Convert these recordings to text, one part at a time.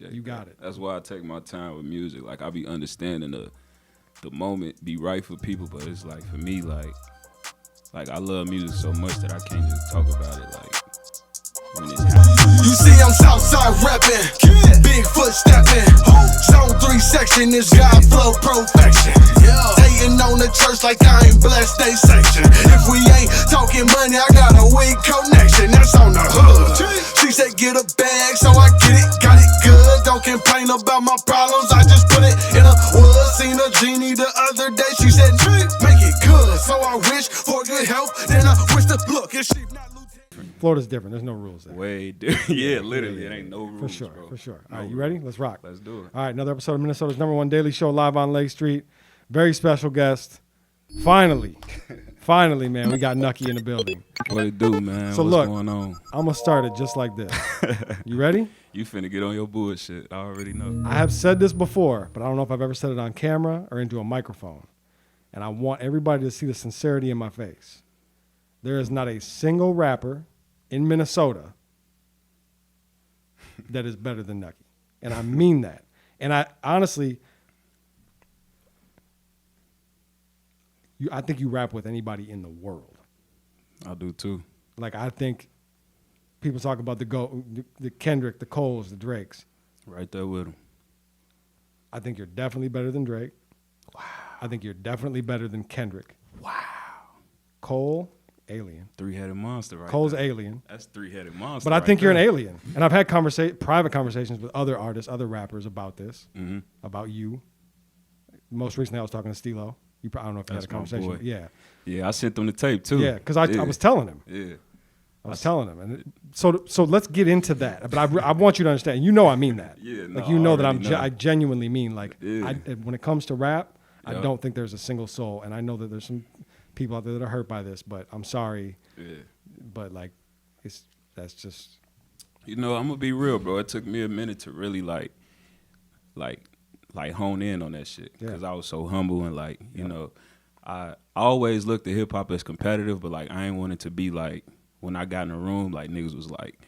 You got it. That's why I take my time with music. Like I be understanding the moment be right for people, but it's like for me, like I love music so much that I can't just talk about it like when it's happening. You see I'm Southside reppin', Bigfoot steppin', Zone 3 section is God flow perfection. Hating on the church like I ain't blessed, they section. If we ain't talking money, I got a weak connection, that's on the hood. She said get a bag, so I get it, got it good. Don't complain about my problems, I just put it in a wood. Seen a genie the other day, she said make it good. So I wish for good health, then I wish to look and she not Florida's different. There's no rules there. Way different. Yeah, literally. It ain't no rules, For sure, bro. for sure. No All right, you rules. ready? Let's rock. Let's do it. All right, another episode of Minnesota's #1 daily show live on Lake Street. Very special guest. Finally, man, we got KNUCKY in the building. What it do, man? So What's look, going on? I'm going to start it just like this. You ready? You finna get on your bullshit. I already know. I have said this before, but I don't know if I've ever said it on camera or into a microphone. And I want everybody to see the sincerity in my face. There is not a single rapper in Minnesota that is better than KNUCKY. And I mean that. And I honestly, I think you rap with anybody in the world. I do too. Like, I think people talk about the Kendrick, the Coles, the Drakes. Right there with him. I think you're definitely better than Drake. Wow. I think you're definitely better than Kendrick. Wow. Cole, alien. Three-headed monster right Cole's there. alien. That's three-headed monster. But I right think you're an there. alien. And I've had private conversations with other artists, other rappers about this, about you. Most recently, I was talking to Stilo. I don't know if you had a That's my conversation. boy. Yeah. Yeah, I sent them the tape too. Yeah, because I was telling him. Yeah. I was telling him. And so let's get into that. But I want you to understand. You know I mean that. Yeah, like, no, you know I that already know. I genuinely mean, like, Yeah. when it comes to rap, I Yep. don't think there's a single soul. And I know that there's some people out there that are hurt by this, but I'm sorry. Yeah. But, like, that's just... You know, I'm gonna be real, bro. It took me a minute to really like hone in on that shit because I was so humble and like, you know, I always looked at hip hop as competitive, but like I ain't wanted to be like when I got in the room, like niggas was like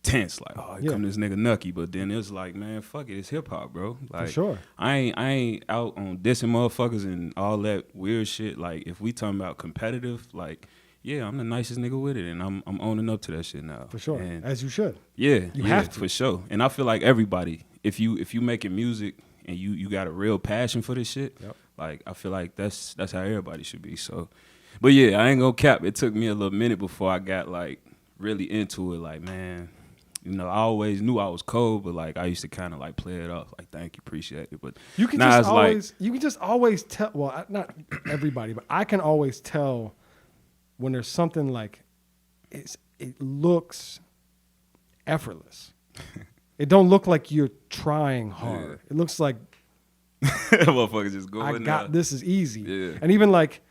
tense, like oh here come this nigga KNUCKY, but then it was like man, fuck it, it's hip hop, bro. Like For sure. I ain't out on dissing motherfuckers and all that weird shit. Like if we talking about competitive, like. Yeah, I'm the nicest nigga with it, and I'm owning up to that shit now. For sure, and as you should. Yeah, You yeah, have to. for sure. And I feel like everybody, if you making music and you got a real passion for this shit, like I feel like that's how everybody should be. So, but yeah, I ain't gonna cap. It took me a little minute before I got like really into it. Like man, you know, I always knew I was cold, but like I used to kind of like play it off, like thank you, apprent it. But You can now just it's always you can just always tell. Well, not everybody, but I can always tell when there's something like it looks effortless. It don't look like you're trying hard. It looks like motherfuckers just go. This is easy. Yeah. And even like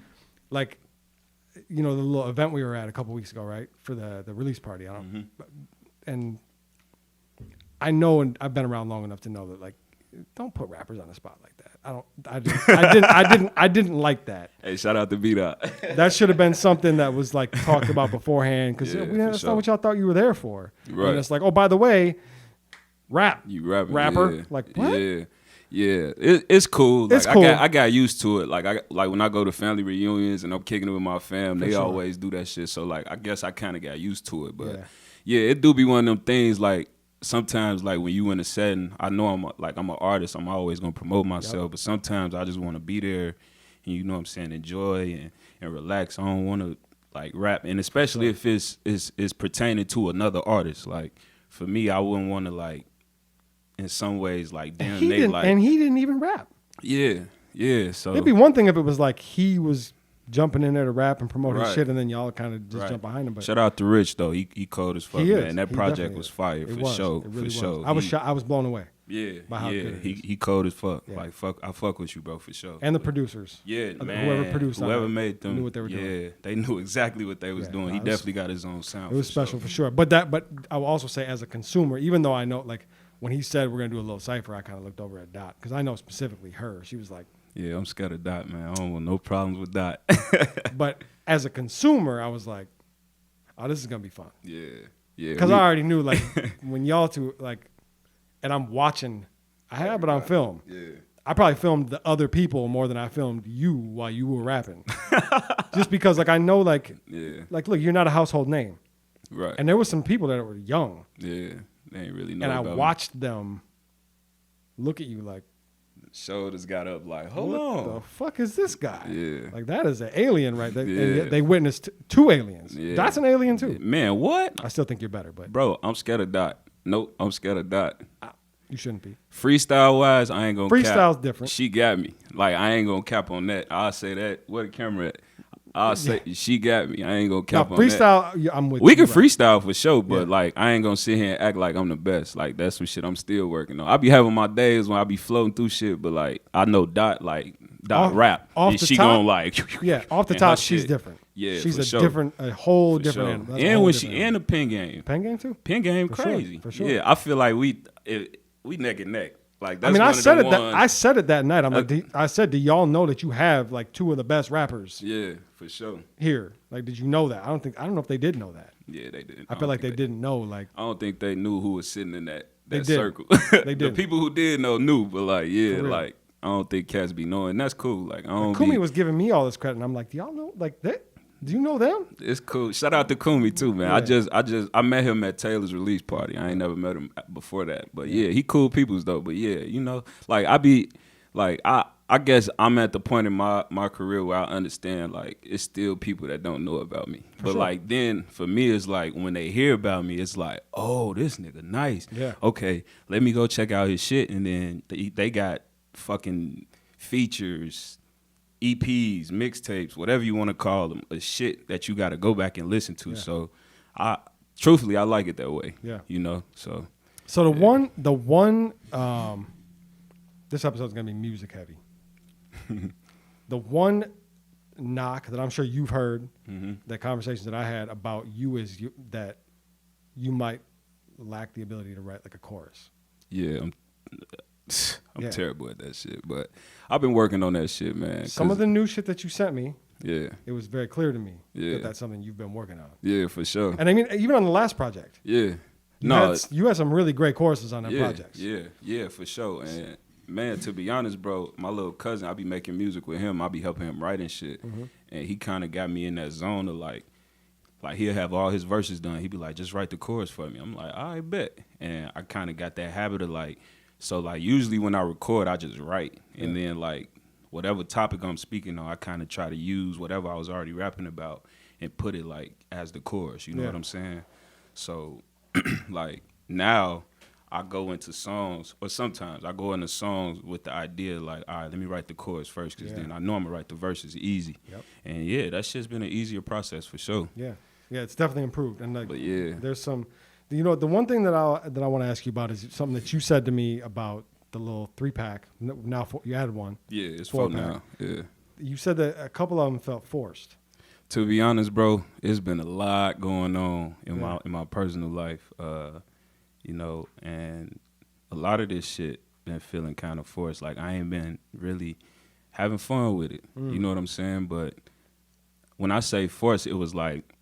you know the little event we were at a couple weeks ago, right, for the release party. And I know, and I've been around long enough to know that like don't put rappers on the spot like that. I didn't like that. Hey, shout out to B-Dot. That should have been something that was like talked about beforehand because that's sure. not what y'all thought you were there for. Right. And it's like, oh, by the way, rap. You rapping, rapper. yeah. Like what? Yeah. Yeah, it's cool. Like, It's cool. I got used to it. Like when I go to family reunions and I'm kicking it with my fam, they sure. always do that shit. So like I guess I kind of got used to it. But yeah, it do be one of them things. Like sometimes, like when you in a setting, I know I'm an artist. I'm always gonna promote myself. But sometimes I just want to be there, and you know what I'm saying, enjoy and relax. I don't want to like rap, and especially if it's pertaining to another artist. Like for me, I wouldn't want to like. In some ways, like damn, he didn't even rap. Yeah. So It'd be one thing if it was like he was jumping in there to rap and promote his Right. shit, and then y'all kind of just Right. jump behind him. But shout out to Rich though, he cold as fuck, he is. man. That He project definitely was is. fire It for was. sure. It really For sure. was. I was blown away. Yeah, by how good it is. He cold as fuck. Yeah. Like fuck, I fuck with you, bro, for sure. And the producers. Yeah, man. Whoever produced on whoever it made them, knew what they were doing. Yeah, they knew exactly what they was doing. no, He it was- definitely got his own sound. It was for special sure. for sure. But I will also say as a consumer, even though I know like when he said we're gonna do a little cipher, I kind of looked over at Dot because I know specifically her. She was like, Yeah, I'm scared of Dot, man. I don't want no problems with Dot. but as a consumer, I was like, oh, this is gonna be fun yeah. because I already knew like when y'all two like and I'm watching. I have it on film. Yeah. I probably filmed the other people more than I filmed you while you were rapping. Just because, like, I know, like, like, look, you're not a household name. Right. And there was some people that were young. Yeah. They ain't really know and I about watched them look at you like, shoulders got up like, hold what on. the fuck is this guy? Yeah. Like, that is an alien right there. Yeah. And yet they witnessed two aliens. Yeah. That's an alien too. Man, what? I still think you're better, but Bro, I'm scared of Dot. Nope, I'm scared of Dot. you shouldn't be. Freestyle wise, I ain't gonna cap. Freestyle's different. She got me. Like, I ain't gonna cap on that. I'll say that. Where the camera at? I'll say she got me. I ain't gonna cap Now, on that. freestyle, yeah, I'm with We you. can freestyle for sure, but Yeah. like I ain't gonna sit here and act like I'm the best. Like that's some shit I'm still working on. I be having my days when I be floating through shit, but like I know Dot rap. Off And the she top, gonna like Yeah, off the and her top, she's shit. different. Yeah, she's for a sure. different, a whole For different sure. animal. That's a And whole when different she in the pen game. pen game too. Pen game For crazy. sure, for sure. Yeah, I feel like we neck and neck. Like that's I mean, one I of said the it. ones, I said it that night. I'm like, I said, do y'all know that you have like two of the best rappers Yeah, for sure. here? Like, did you know that? I don't know if they did know that. Yeah, they did. I feel like they didn't know. Like, I don't think they knew who was sitting in that They did. circle. They The didn't. people who did know knew, but like, yeah, For real. like I don't think cats be knowing. That's cool. Like I don't Kumi be. was giving me all this credit, and I'm like, do y'all know? Like, that? Do you know them? It's cool. Shout out to Kumi too, man. Yeah. I met him at Taylor's release party. I ain't never met him before that. But yeah, he cool peoples though. But yeah, you know, like I be like I guess I'm at the point in my career where I understand like it's still people that don't know about me. But sure. like then for me it's like when they hear about me, it's like, oh, this nigga nice. Yeah. Okay, let me go check out his shit. And then they got fucking features, EPs, mixtapes, whatever you want to call them, a shit that you got to go back and listen to. Yeah. So, truthfully, I like it that way. Yeah. You know, so. So the one, this episode's gonna be music heavy. The one knock that I'm sure you've heard, that conversations that I had about you is that you might lack the ability to write like a chorus. Yeah, I'm Yeah. terrible at that shit, but I've been working on that shit, man. Some of the new shit that you sent me, Yeah, it was very clear to me Yeah. that that's something you've been working on. yeah, for sure. And I mean, even on the last project, Yeah. you had some really great choruses on that project. Yeah, for sure. And man, to be honest, bro, my little cousin, I be making music with him. I be helping him write and shit. And he kind of got me in that zone of like he'll have all his verses done. He'd be like, just write the chorus for me. I'm like, I bet. And I kind of got that habit of like, so like usually when I record, I just write. And then like whatever topic I'm speaking on, I kind of try to use whatever I was already rapping about and put it like as the chorus. You know what I'm saying? So like now I go into songs, or sometimes I go into songs with the idea like, all right, let me write the chorus first, because then I know I'm gonna write the verses easy. Yep. And yeah, that shit's been an easier process for sure. Yeah, it's definitely improved. And like, But yeah. there's some, you know, the one thing that I want to ask you about is something that you said to me about the little 3-pack. Now you added one. Yeah, it's 4-pack. now. Yeah. You said that a couple of them felt forced. To be honest, bro, it's been a lot going on in my personal life. You know, and a lot of this shit been feeling kind of forced. Like I ain't been really having fun with it. You know what I'm saying? But when I say forced, it was like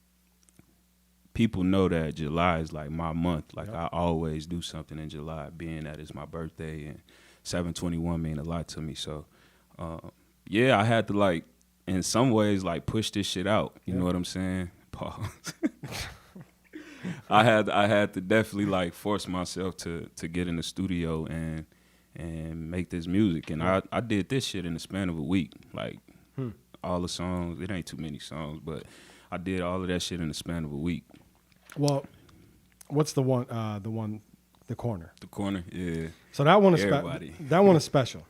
people know that July is like my month. Like I always do something in July, being that it's my birthday, and 7/21 mean a lot to me. So yeah, I had to like in some ways like push this shit out. You know what I'm saying? Pause. I had to definitely like force myself to get in the studio and make this music. And I did this shit in the span of a week. Like all the songs, it ain't too many songs, but I did all of that shit in the span of a week. Well, what's the one? The corner. The corner, yeah. So that one is Everybody. that one is special.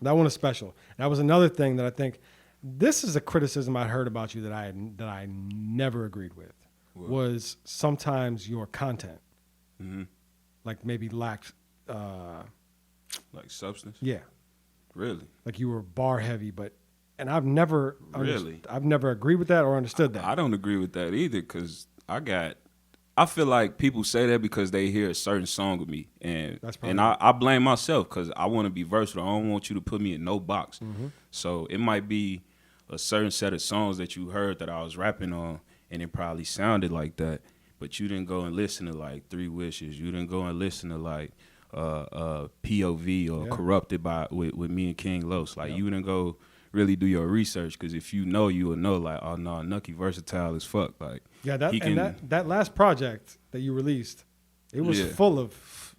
That one is special. That was another thing that I think. This is a criticism I heard about you that I never agreed with. What? Was sometimes your content, like maybe lacked, like substance. Yeah, Really. like you were bar heavy, and I've never Really? I've never agreed with that or understood that. I don't agree with that either, because I feel like people say that because they hear a certain song with me, and I blame myself because I want to be versatile. I don't want you to put me in no box. So it might be a certain set of songs that you heard that I was rapping on, and it probably sounded like that, but you didn't go and listen to like 3 Wishes. You didn't go and listen to like POV or corrupted by with me and King Los. Like you didn't go really do your research, because if you know, you will know like, oh no, Nucky versatile as fuck. Like that last project that you released, it was full of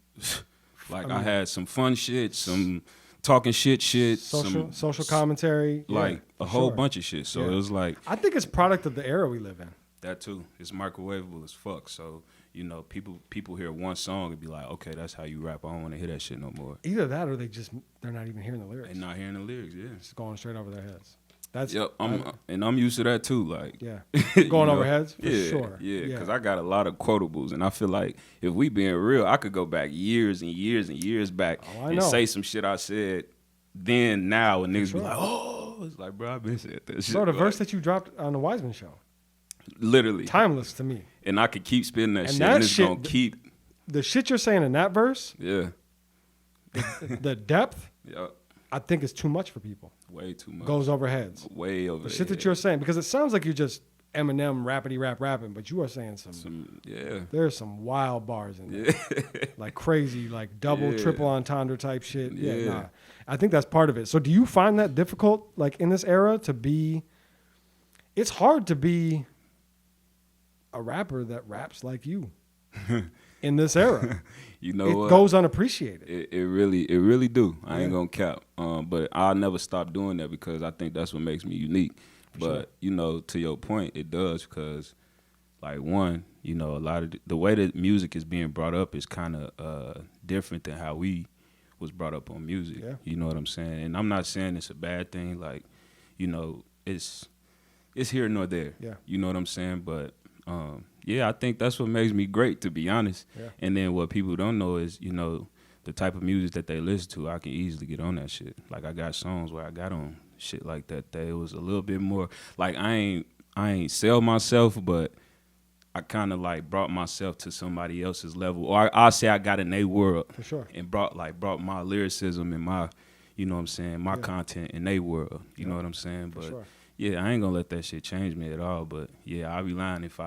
like I had some fun shit, some talking shit, social commentary, like a whole bunch of shit. So it was like, I think it's product of the era we live in. That too. It's microwavable as fuck. So, you know, people hear one song and be like, okay, that's how you rap. I don't want to hear that shit no more. Either that or they're not even hearing the lyrics. They're not hearing the lyrics, yeah. It's going straight over their heads. That's I'm used to that too. Like, going over heads for sure. Yeah, because I got a lot of quotables, and I feel like if we being real, I could go back years and years and years back and say some shit I said then now, and niggas be like, oh, it's like, bro, I've been saying that shit. Bro, the verse that you dropped on the Wiseman show, literally timeless to me, and I could keep spitting that shit, and it's gonna keep the shit you're saying in that verse. Yeah, the depth. Yep. I think it's too much for people. Way too much. Goes over heads. Way over. The shit that you're saying, because it sounds like you're just Eminem rapping, but you are saying some there's some wild bars in there. Like crazy, like double, triple entendre type shit. Nah. I think that's part of it. So do you find that difficult, like in this era, to be, it's hard to be a rapper that raps like you in this era. You know it what? Goes unappreciated. It really do. I ain't gonna cap. But I'll never stop doing that, because I think that's what makes me unique. But you know, to your point, it does, because like one, you know, a lot of the way that music is being brought up is kind of different than how we was brought up on music. Yeah. You know what I'm saying? And I'm not saying it's a bad thing. Like, you know, it's here nor there. Yeah. You know what I'm saying? But I think that's what makes me great, to be honest. Yeah. And then what people don't know is, you know, the type of music that they listen to, I can easily get on that shit. Like, I got songs where I got on shit like that. That it was a little bit more like I ain't sell myself, but I kind of like brought myself to somebody else's level, or I'll say I got in their world for sure, and brought my lyricism and my, you know what I'm saying, my content in their world. You know what I'm saying? But yeah, I ain't gonna let that shit change me at all. But yeah, I'll be lying if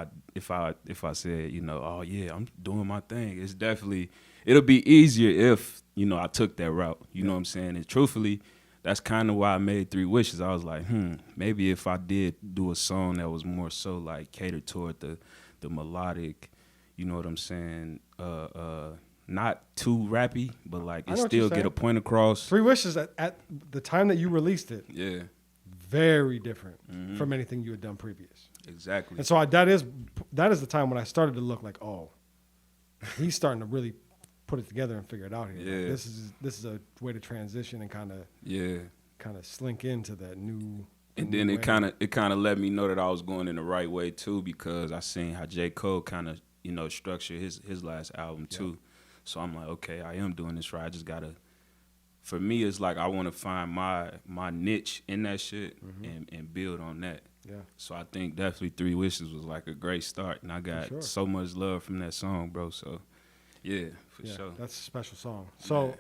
I said, you know, oh yeah, I'm doing my thing. It's definitely, it'll be easier if, you know, I took that route. You know what I'm saying? And truthfully, that's kind of why I made 3 Wishes. I was like, maybe if I did do a song that was more so like catered toward the melodic, you know what I'm saying, not too rappy, but like it still get a point across. 3 Wishes at the time that you released it, very different from anything you had done previous. Exactly. And so that is the time when I started to look like, oh, he's starting to really put it together and figure it out here. Yeah. Like, this is a way to transition and kind of slink into that new. And then it kind of let me know that I was going in the right way too, because I seen how J. Cole kind of, you know, structured his last album too. So I'm like, okay, I am doing this right. I just gotta. For me, it's like I want to find my niche in that shit and build on that. Yeah. So I think definitely 3 Wishes was like a great start, and I got so much love from that song, bro. So yeah, for sure. That's a special song. So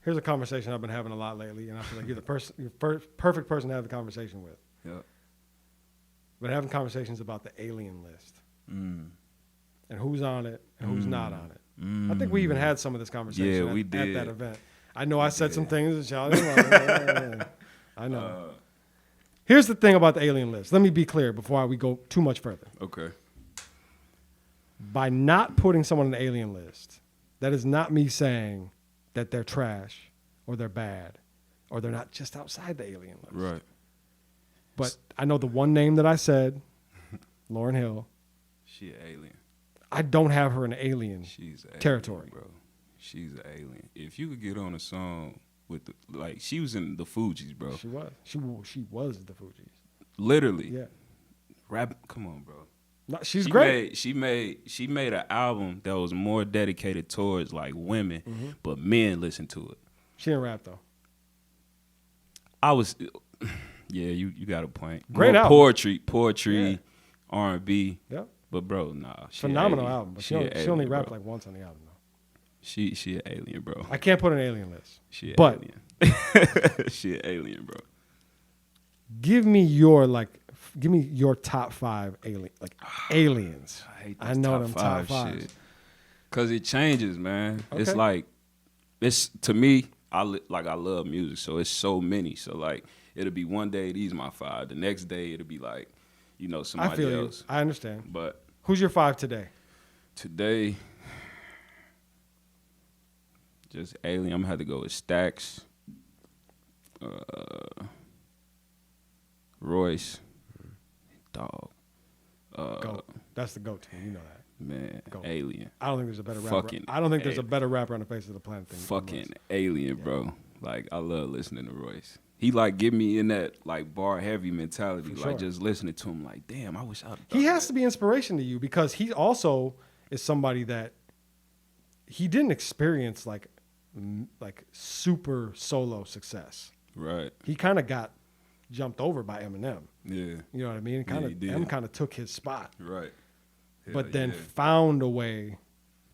here's a conversation I've been having a lot lately, and I feel like you're the perfect person to have the conversation with. Yeah. Been having conversations about the alien list and who's on it and who's not on it. I think we even had some of this conversation at that event. I know I said some things. I know. Here's the thing about the alien list. Let me be clear before we go too much further. Okay. By not putting someone on the alien list, that is not me saying that they're trash or they're bad or they're not just outside the alien list. Right. But I know the one name that I said, Lauryn Hill. She an alien. I don't have her in alien territory. Bro. She's an alien. If you could get on a song with she was in the Fugees, bro. She was. She was the Fugees. Literally. Yeah. Rap. Come on, bro. No, she's great. She made an album that was more dedicated towards like women, but men listened to it. She didn't rap though. You got a point. Great album. Poetry, R&B. Yep. But bro, nah. Phenomenal album. But she only rapped like once on the album though. She an alien, bro. I can't put an alien list. She an alien. She an alien, bro. Give me your top 5 aliens. I hate I know them top 5s. Cause it changes, man. Okay. It's like, it's to me. I love music, so it's so many. So like, it'll be one day these my 5. The next day it'll be like, you know, somebody I feel else. you. I understand. But who's your 5 today? Today, just Alien. I'm gonna have to go with Stax, Royce, dog. Goat. That's the goat team. You know that. Man, Goat. Alien. I don't think there's a better Fucking rapper. I don't think there's a better rapper on the face of the planet than Fucking Royce. Alien, bro. Like, I love listening to Royce. He like get me in that like bar heavy mentality. For like sure. just listening to him, like, damn, I wish I'd. He has to be inspiration to you because he also is somebody that he didn't experience like super solo success. Right. He kind of got jumped over by Eminem. Yeah. You know what I mean? M kind of took his spot. Right. But then found a way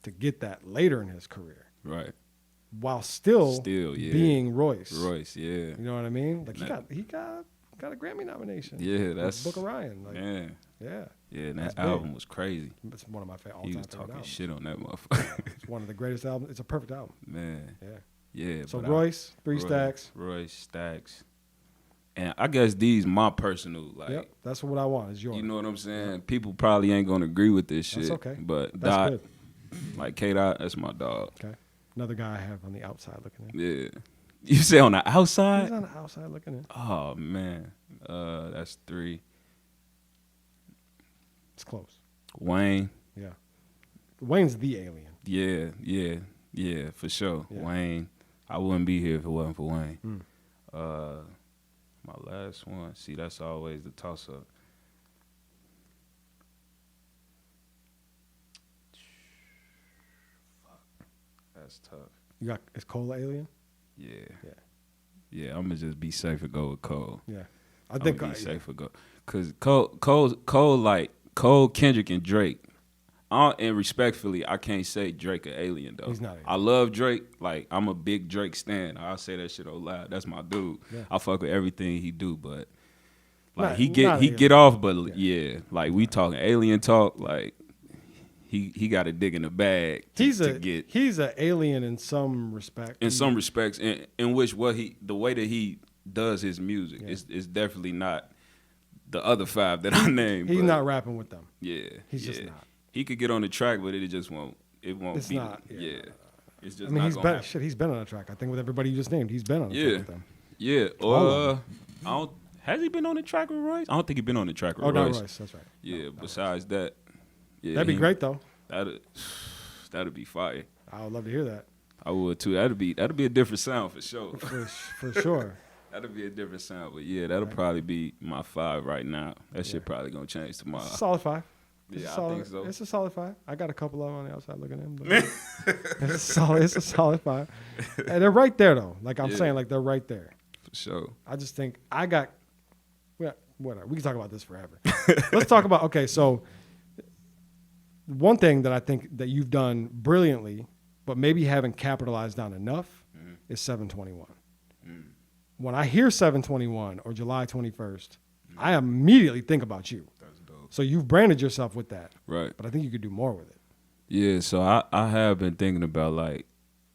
to get that later in his career. Right. While still yeah. being Royce. Royce, yeah. You know what I mean? Like he got a Grammy nomination. Yeah, with that's Book of Ryan. Like, man. Yeah. Yeah, and That's that album was crazy. It's one of my all-time He was favorite talking albums. shit on that motherfucker. It's one of the greatest albums. It's a perfect album. Man. Yeah. Yeah. So but Royce, 3 Stacks. Royce, Stacks. And I guess these my personal, like. Yep, that's what I want. Is yours. You know what I'm saying? Yep. People probably ain't gonna agree with this shit. That's okay. But That's Dot, good. like K-Dot, that's my dog. Okay. Another guy I have on the outside looking in. Yeah. You say on the He's outside? on the outside looking in. Oh man. That's 3. It's close. Wayne. Yeah. Wayne's the alien. Yeah, for sure. Yeah. Wayne. I wouldn't be here if it wasn't for Wayne. Mm. My last one. See, that's always the toss up. Fuck. That's tough. Is Cole an alien? Yeah. Yeah. Yeah, I'm gonna just be safe and go with Cole. Yeah. I think be safe and go. Cause Cole, Kendrick, and Drake. And respectfully, I can't say Drake an alien though. He's not alien. I love Drake. Like, I'm a big Drake stan. I'll say that shit out loud. That's my dude. Yeah. I fuck with everything he do, but like Not- he not get alien. off, but yeah, like we talking alien talk. Like he got to dig in the bag. He's get an alien in some respect. in some respects, in which the way that he does his music is definitely not the other 5 that I named. He's but not rapping with them. Yeah, He's yeah. just not. He could get on the track, but it just won't. It won't It's be. not, Yeah, yeah. it's just. I mean, not he's gonna been happen. he's been on a track. I think with everybody you just named, he's been on a Yeah. track with them. Yeah. All of I don't. Has he been on the track with Royce? I don't think he's been on the track with Oh, Royce. not Royce. That's right. Yeah. No, not Besides that, yeah, That'd be great though. That'd be fire. I would love to hear that I would too. That'd be a different sound for sure. for sure. That'd be a different sound, but yeah, that'll probably be my 5 right now. That shit probably gonna change tomorrow. Solid 5. It's Yeah, a solid, I think so. It's a solid 5. I got a couple of them on the outside looking in. But it's a solid 5. And they're right there though. Like I'm Yeah. saying, like they're right there. For sure. I just think whatever. We can talk about this forever. Let's talk about, okay, so one thing that I think that you've done brilliantly, but maybe haven't capitalized on enough is 721. When I hear 721 or July 21st, I immediately think about you. That's dope. So you've branded yourself with that. Right. But I think you could do more with it. Yeah, so I have been thinking about like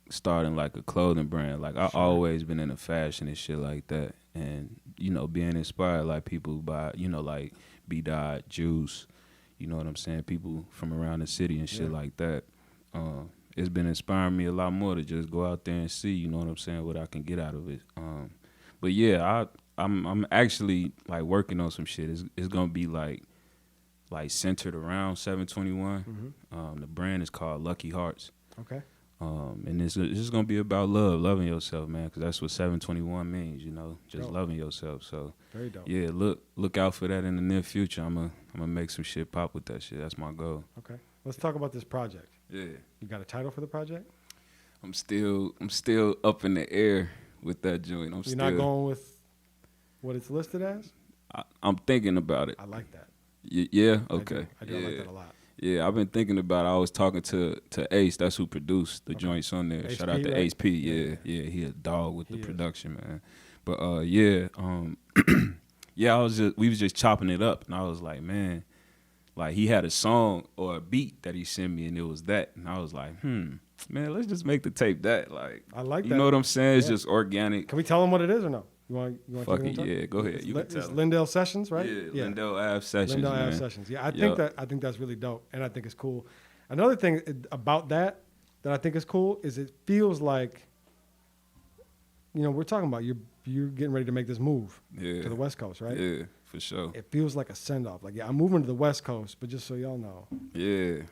starting like a clothing brand. Like I always been into fashion and shit like that, and you know being inspired like people by like B Dot, Juice, you know what I'm saying, people from around the city and shit like that. It's been inspiring me a lot more to just go out there and see, you know what I'm saying, what I can get out of it. But yeah, I'm actually like working on some shit. It's gonna be like centered around 721. The brand is called Lucky Hearts. Okay. And it's just gonna be about loving yourself, man, because that's what 721 means, just Dope. loving yourself. So Very dope. yeah, look out for that in the near future. I'm gonna make some shit pop with that shit. That's my goal. Okay. Let's talk about this project. Yeah, You got a title for the project? I'm still up in the air with that joint. You're not going with what it's listed as? I'm thinking about it. I like that. Yeah. Okay. I do like that a lot. Yeah, I've been thinking about it. I was talking to Ace, that's who produced the joints on there. Shout out HP, to right? Ace P. Yeah, he a dog with the He is. production, man. But yeah, we was just chopping it up, and I was like, man, Like he had a song or a beat that he sent me, and it was that, and I was like, man, let's just make the tape that. Like, I like that. You know what I'm saying? It's just organic. Can we tell them what it is or no? You want Fuck it, yeah. Go ahead. You can tell It's them. Lindale Sessions, right? Yeah, Lindale Ave Sessions. Lindale man. Ave Sessions. Yeah, I think that's really dope, and I think it's cool. Another thing about that I think is cool is it feels like, we're talking about you're getting ready to make this move to the West Coast, right? Yeah, for sure. It feels like a send off. Like, I'm moving to the West Coast, but just so y'all know, Yeah,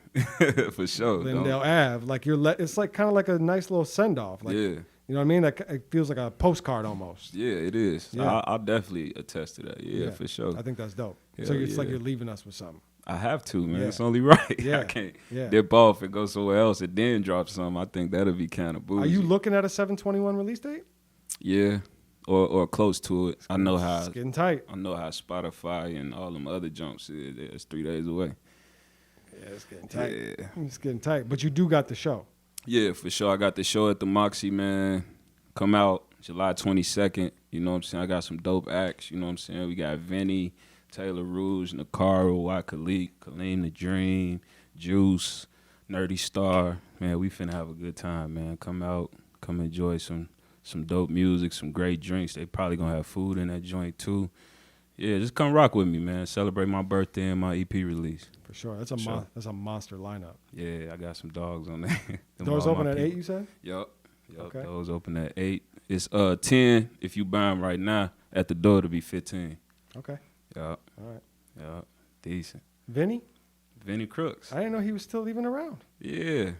for sure. Lindale Ave, like it's like kind of like a nice little send off. Like, yeah. You know what I mean? Like, it feels like a postcard almost. Yeah, it is. Yeah. I'll definitely attest to that. Yeah, for sure. I think that's dope. Hell So it's like you're leaving us with something. I have to, man. Yeah. It's only right. Yeah. I can't Yeah. dip off and go somewhere else and then drop something. I think that'll be kind of bougie. Are you looking at a 7/21 release date? Yeah, or close to it. I know how. It's getting tight. I know how Spotify and all them other jumps is. It's 3 days away. Yeah, it's getting tight. Yeah. It's getting tight. But you do got the show. Yeah, for sure. I got the show at the Moxie, man. Come out July 22nd. You know what I'm saying? I got some dope acts. You know what I'm saying? We got Vinny, Taylor Rouge, Nakara, Wakalik, Kaleem the Dream, Juice, Nerdy Star. Man, we finna have a good time, man. Come out, come enjoy some dope music, some great drinks. They probably gonna have food in that joint too. Yeah, just come rock with me, man. Celebrate my birthday and my EP release. For sure. That's a monster lineup. Yeah, I got some dogs on there. Doors open at 8, you said? Yup. Okay. Doors open at 8. It's 10 if you buy them right now. At the door to be 15. Okay. Yup. All right. Yup. Decent. Vinny? Vinny Crooks. I didn't know he was still even around. Yeah.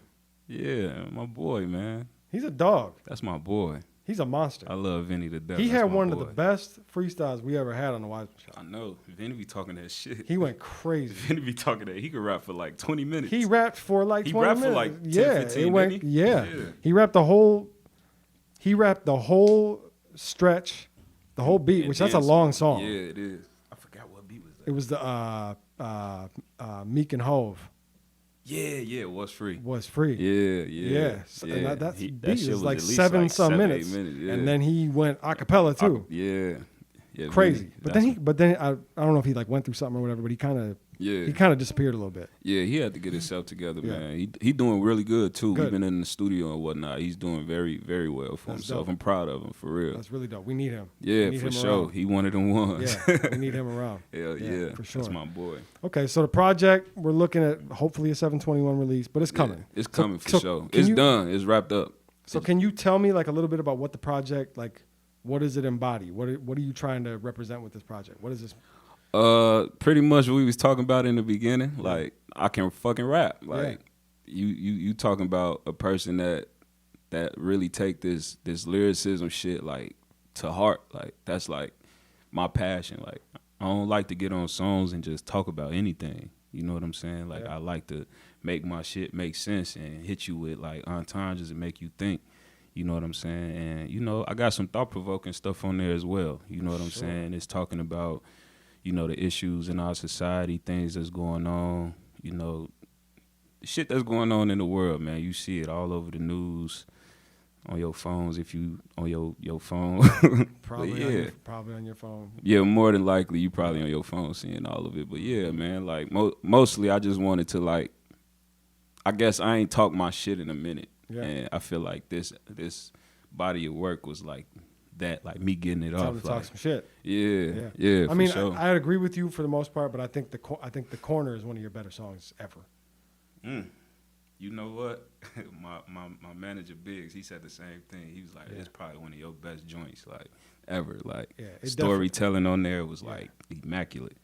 Yeah, my boy, man. He's a dog. That's my boy. He's a monster. I love Vinny to death. He That's had my one boy. of the best freestyles we ever had on the Wiseman Show. I know. Vinny be talking that shit. He went crazy. Vinny be talking that. He could rap for like 20 minutes. He rapped for like 20 minutes. He rapped for like 10, yeah, 15, it went, didn't he? yeah. Yeah. He rapped the whole stretch, the whole beat, And which that's a dance. long song. Yeah, it is. I forgot what beat was that. It was the Meek and Hove Yeah, it was free. was free. Yeah. So, and that That beat shit is was like at least seven like some 7-8 minutes. yeah. And then he went a cappella too. Yeah, Crazy. Vinny, But that's- then I don't know if he like went through something or whatever, but he kind of disappeared a little bit. Yeah, he had to get himself together, Yeah. man. He doing really good too. Good. We've been in the studio and whatnot. He's doing very, very well for That's himself. dope. I'm proud of him, for real. That's really dope. We need him. Yeah, We need for him sure. around. He one of them ones. Yeah, we need him around. Hell yeah, for sure. That's my boy. Okay, so the project, we're looking at hopefully a 7/21 release, but it's coming. Yeah, it's coming for so sure. can It's you- done. It's wrapped up. So can you tell me like a little bit about what the project, like what does it embody? What are you trying to represent with this project? What is this? Pretty much what we was talking about in the beginning. Like, I can fucking rap. Like, you talking about a person that really take this lyricism shit like to heart. Like, that's like my passion. Like, I don't like to get on songs and just talk about anything. You know what I'm saying? Like, I like to make my shit make sense and hit you with like entendres and make you think. You know what I'm saying? And I got some thought-provoking stuff on there as well. You know what I'm saying? It's talking about the issues in our society, things that's going on, shit that's going on in the world, man. You see it all over the news, on your phones, if you on your phone. Probably on your phone. Yeah, more than likely you probably on your phone seeing all of it. But yeah, man, like mostly I just wanted to like, I guess I ain't talked my shit in a minute. Yeah. And I feel like this body of work was like that, like me getting it Time off. to talk some shit. Yeah. I mean, for sure. I agree with you for the most part, but I think the corner is one of your better songs ever. You know what? my manager Biggs, he said the same thing. He was like, "It's probably one of your best joints, like ever. Like storytelling on there was like immaculate."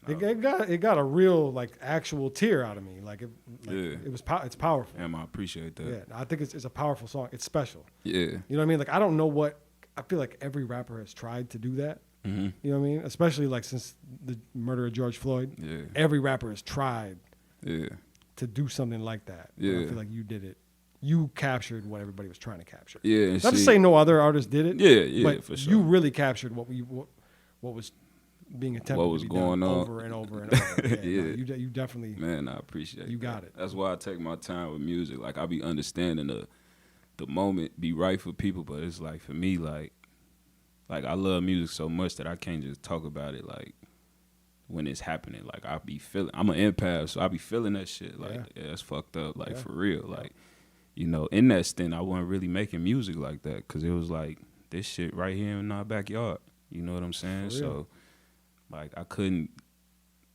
It got a real like actual tear out of me. Like it's powerful. Damn, I appreciate that. Yeah, I think it's a powerful song. It's special. Yeah. You know what I mean? Like I don't know what I feel like every rapper has tried to do that. Mm-hmm. You know what I mean? Especially like since the murder of George Floyd. Yeah. Every rapper has tried. Yeah. To do something like that. Yeah. I feel like you did it. You captured what everybody was trying to capture. Yeah. Not to say no other artist did it. Yeah, but for sure. you really captured what was being attempted What was to be going done on. over and over and over. Yeah, Yeah. no, you definitely. Man, I appreciate You that. got it. That's why I take my time with music. Like I be understanding the moment be right for people, but it's like for me, like I love music so much that I can't just talk about it like when it's happening. Like I be feeling, I'm an empath, so I be feeling that shit. Like yeah, that's fucked up. Like for real. Like you know, in that stint, I wasn't really making music like that because it was like this shit right here in our backyard. You know what I'm saying? So like I couldn't.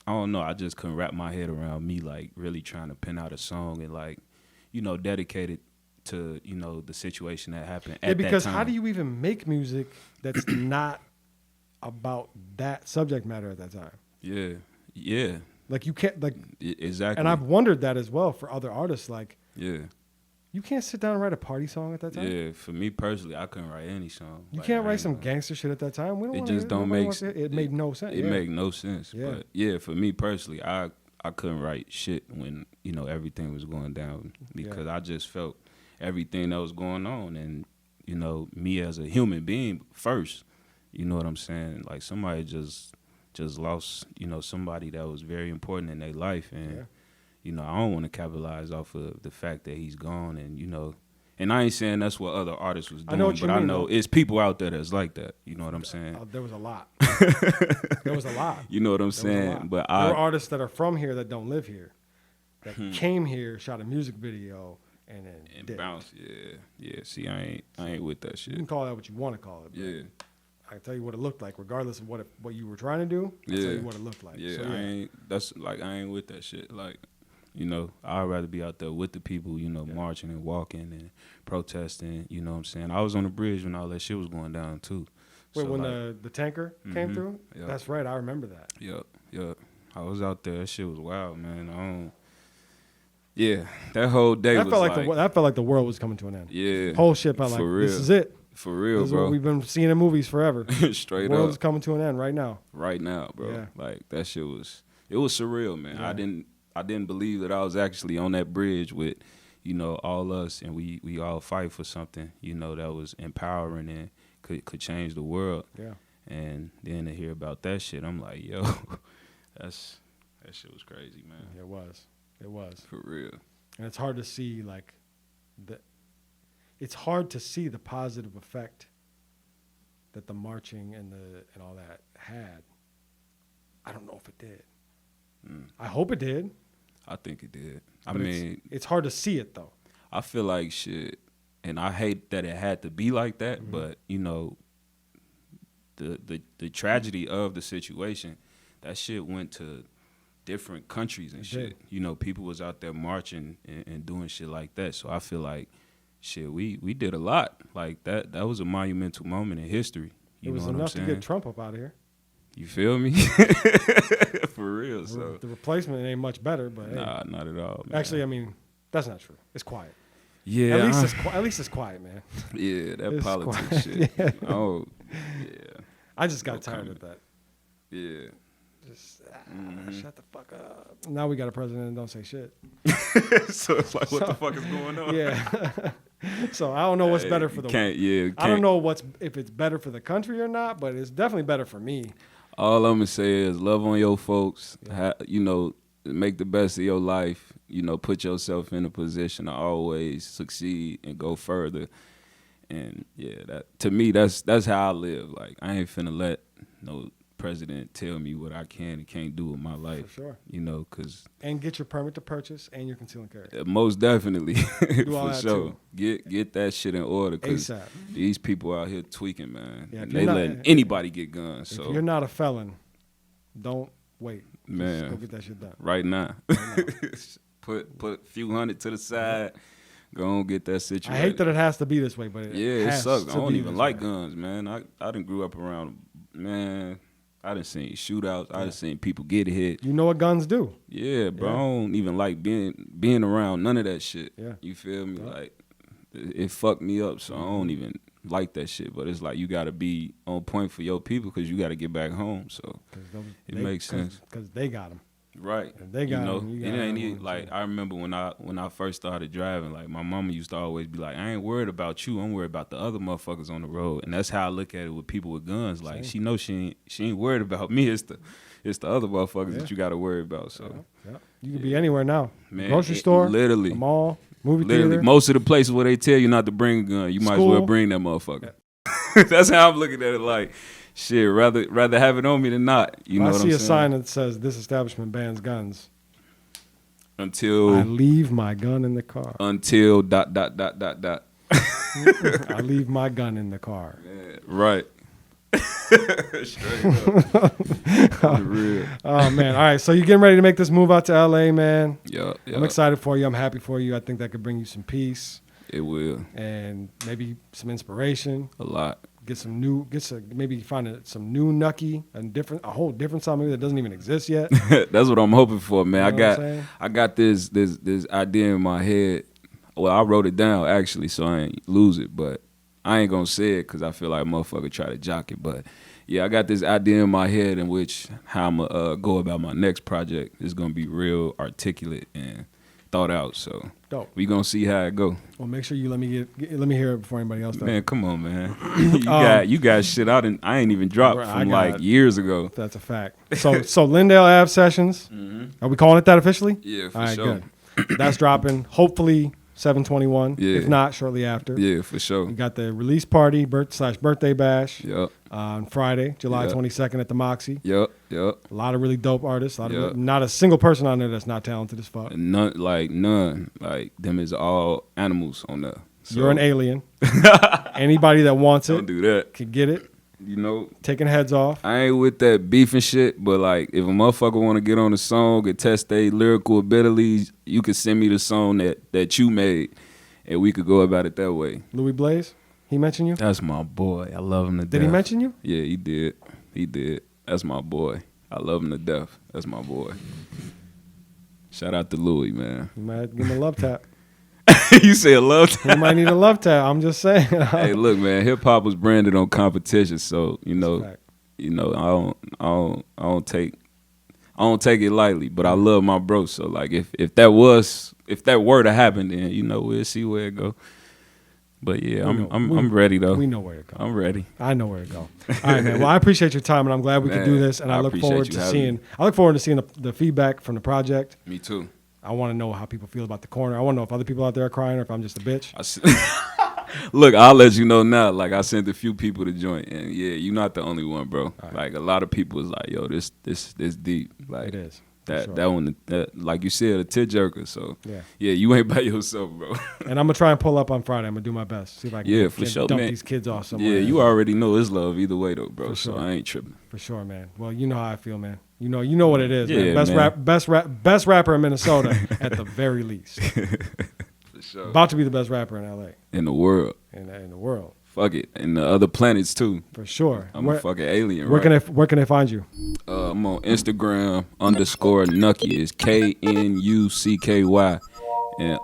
I don't know. I just couldn't wrap my head around me like really trying to pen out a song and like, you know, dedicate it to, you know, the situation that happened at that time. Because how do you even make music that's not about that subject matter at that time? Yeah. Like you can't like exactly. And I've wondered that as well for other artists. Like you can't sit down and write a party song at that time. Yeah, for me personally, I couldn't write any song. You can't write some gangster shit at that time. We don't it just don't make sense. It made no sense. It made no sense. Yeah. But yeah, for me personally, I couldn't write shit when, you know, everything was going down because I just felt everything that was going on and, you know, me as a human being first, you know what I'm saying? Like somebody just lost, you know, somebody that was very important in their life and you know, I don't want to capitalize off of the fact that he's gone and, you know, and I ain't saying that's what other artists was doing, but I know it's people out there that's like that. You know what I'm saying? There was a lot. There was a lot. You know what I'm saying? But there are artists that are from here that don't live here, that came here, shot a music video, and then bounced. Yeah. See, I ain't with that shit. You can call that what you want to call it. Yeah. I can tell you what it looked like, regardless of what you were trying to do. I'll tell you what it looked like. Yeah, so, I ain't with that shit. Like, you know, I'd rather be out there with the people, you know, marching and walking and protesting, you know what I'm saying? I was on the bridge when all that shit was going down, too. Wait, so when the tanker came through? Yep. That's right, I remember that. Yep. I was out there. That shit was wild, man. That whole day that felt like the world was coming to an end. Yeah. Whole shit felt like, this is it. For real, this is bro. What we've been seeing in movies forever. Straight up. The world is coming to an end right now. Right now, bro. Yeah. Like, that shit was surreal, man. Yeah. I didn't believe that I was actually on that bridge with, you know, all us and we all fight for something, you know, that was empowering and could change the world. Yeah. And then to hear about that shit, I'm like, yo, that shit was crazy, man. It was. For real. And it's hard to see it's hard to see the positive effect that the marching and all that had. I don't know if it did. I hope it did. I think it did. But I mean, it's hard to see it though. I feel like shit, and I hate that it had to be like that. But you know, the tragedy of the situation, that shit went to different countries and shit. You know, people was out there marching and doing shit like that. So I feel like shit, we did a lot. Like that was a monumental moment in history. It was enough to get Trump up out of here. You feel me? For real. So the replacement ain't much better, but nah, not at all. Man. Actually, I mean, that's not true. It's quiet. Yeah, at least it's quiet, man. Yeah, that politics shit. Yeah. Oh, yeah. I just got tired of that. Yeah. Just shut the fuck up. Now we got a president and don't say shit. So it's like, what the fuck is going on? Yeah. So I don't know what's better for the world. I don't know if it's better for the country or not, but it's definitely better for me. All I'm gonna say is love on your folks. You know, make the best of your life. You know, put yourself in a position to always succeed and go further. And yeah, that to me, that's how I live. Like I ain't finna let no president tell me what I can and can't do with my life. For sure. You know, and get your permit to purchase and your concealed carry. Most definitely. Do all for that sure. Too. Get that shit in order because ASAP. These people out here tweaking, man. Yeah, and they letting anybody get guns. If so you're not a felon, don't wait. Man, just go get that shit done. Right now. Put a few hundred to the side. Go on, get that situation. I hate that it has to be this way, but it sucks. I don't even like guns, man. I done grew up around, man. I done seen shootouts. I done seen people get hit. You know what guns do? Yeah, bro. I don't even like being around none of that shit. Yeah. You feel me? Like it fucked me up, so I don't even like that shit. But it's like you got to be on point for your people because you got to get back home. So it makes sense. Because they got them. Right. If they got them. It ain't like I remember when I first started driving, like my mama used to always be like, I ain't worried about you, I'm worried about the other motherfuckers on the road. And that's how I look at it with people with guns. Like she knows she ain't worried about me. It's the other motherfuckers that you gotta worry about. So you can be anywhere now. Man, grocery store, literally, the mall, movie theater. Most of the places where they tell you not to bring a gun, you might as well bring that motherfucker. That's how I'm looking at it. Like, Shit, rather have it on me than not. You know what I'm saying? I see a sign that says this establishment bans guns. Until I leave my gun in the car. Until ... I leave my gun in the car. Yeah, right. Straight up. Real. Oh man! All right, so you're getting ready to make this move out to LA, man. Yeah. I'm excited for you. I'm happy for you. I think that could bring you some peace. It will. And maybe some inspiration. A lot. Maybe find some new KNUCKY, a whole different song maybe that doesn't even exist yet. That's what I'm hoping for, man. You know I got this idea in my head. Well, I wrote it down actually, so I ain't lose it, but I ain't gonna say it because I feel like a motherfucker try to jock it. But yeah, I got this idea in my head in which how I'm gonna go about my next project is gonna be real articulate and thought out. So dope. We gonna see how it go. Well, make sure you let me hear it before anybody else does. Man, come on, man. You got shit out and I ain't even dropped from like years ago. That's a fact. So Lindale Ave Sessions. Mm-hmm. Are we calling it that officially? Yeah, for all right, sure. Good. That's dropping. Hopefully 7/21. Yeah. If not, shortly after. Yeah, for sure. We got the release party /birthday bash. Yep. On Friday, July 22nd at the Moxie. Yep. A lot of really dope artists. Not a single person on there that's not talented as fuck. None. Like them is all animals on there. So. You're an alien. Anybody that wants it, don't do that. Can get it. You know, taking heads off. I ain't with that beef and shit, but like if a motherfucker want to get on a song and test their lyrical abilities, you can send me the song that you made, and we could go about it that way. Louis Blaze, he mentioned you? That's my boy. I love him to death. Did he mention you? Yeah, he did. He did. That's my boy. I love him to death. That's my boy. Shout out to Louis, man. You might give him a love tap. You say a love tap? He might need a love tap. I'm just saying. Hey, look, man. Hip hop was branded on competition, so I don't take it lightly. But I love my bro. So like, if that were to happen, then we'll see where it go. But yeah, I'm ready though. We know where to go. I'm ready. I know where to go. All right, man. Well, I appreciate your time, and I'm glad we could do this. And I look forward to seeing the feedback from the project. Me too. I want to know how people feel about the corner. I want to know if other people out there are crying or if I'm just a bitch. Look, I'll let you know now. Like, I sent a few people to join, and yeah, you're not the only one, bro. Right. Like, a lot of people is like, yo, this deep. Like, it is. That one, like you said, a tearjerker. So yeah, you ain't by yourself, bro. And I'm gonna try and pull up on Friday. I'm gonna do my best. See if I can dump man. these kids off somewhere. Yeah, you already know it's love either way though, bro. For sure. So I ain't tripping. For sure, man. Well, you know how I feel, man. You know what it is, yeah, man. Best rapper in Minnesota at the very least. For sure. About to be the best rapper in LA. In the world. In the world. Fuck it. And the other planets too. For sure. I'm a fucking alien, where can they find you? I'm on Instagram _KNUCKY. It's KNUCKY. And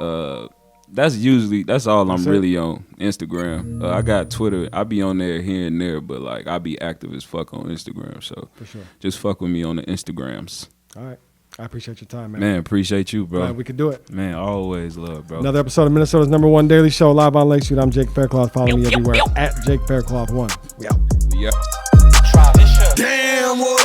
that's all I'm really on Instagram. I got Twitter. I be on there here and there, but like I be active as fuck on Instagram. So for sure, just fuck with me on the Instagrams. All right. I appreciate your time, man. Man, appreciate you, bro. Glad we could do it. Man, always love, bro. Another episode of Minnesota's #1 daily show live on Lake Street. I'm Jake FairCloth. Follow me everywhere at Jake FairCloth1. We out. Yeah. Damn, what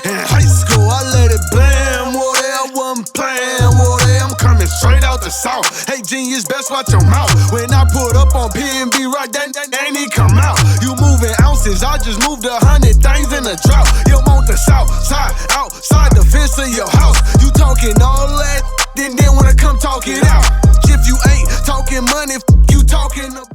in high school I let it blam, what I wasn't playing, what I'm coming straight out the south. Hey, genius, best watch your mouth. When I put up on P&B right, then ain't he come out. You moving ounces, I just moved 100 things in a drought. You want the south side, outside the fence of your house. You talking all that, then wanna come talk it out. If you ain't talking money, you talking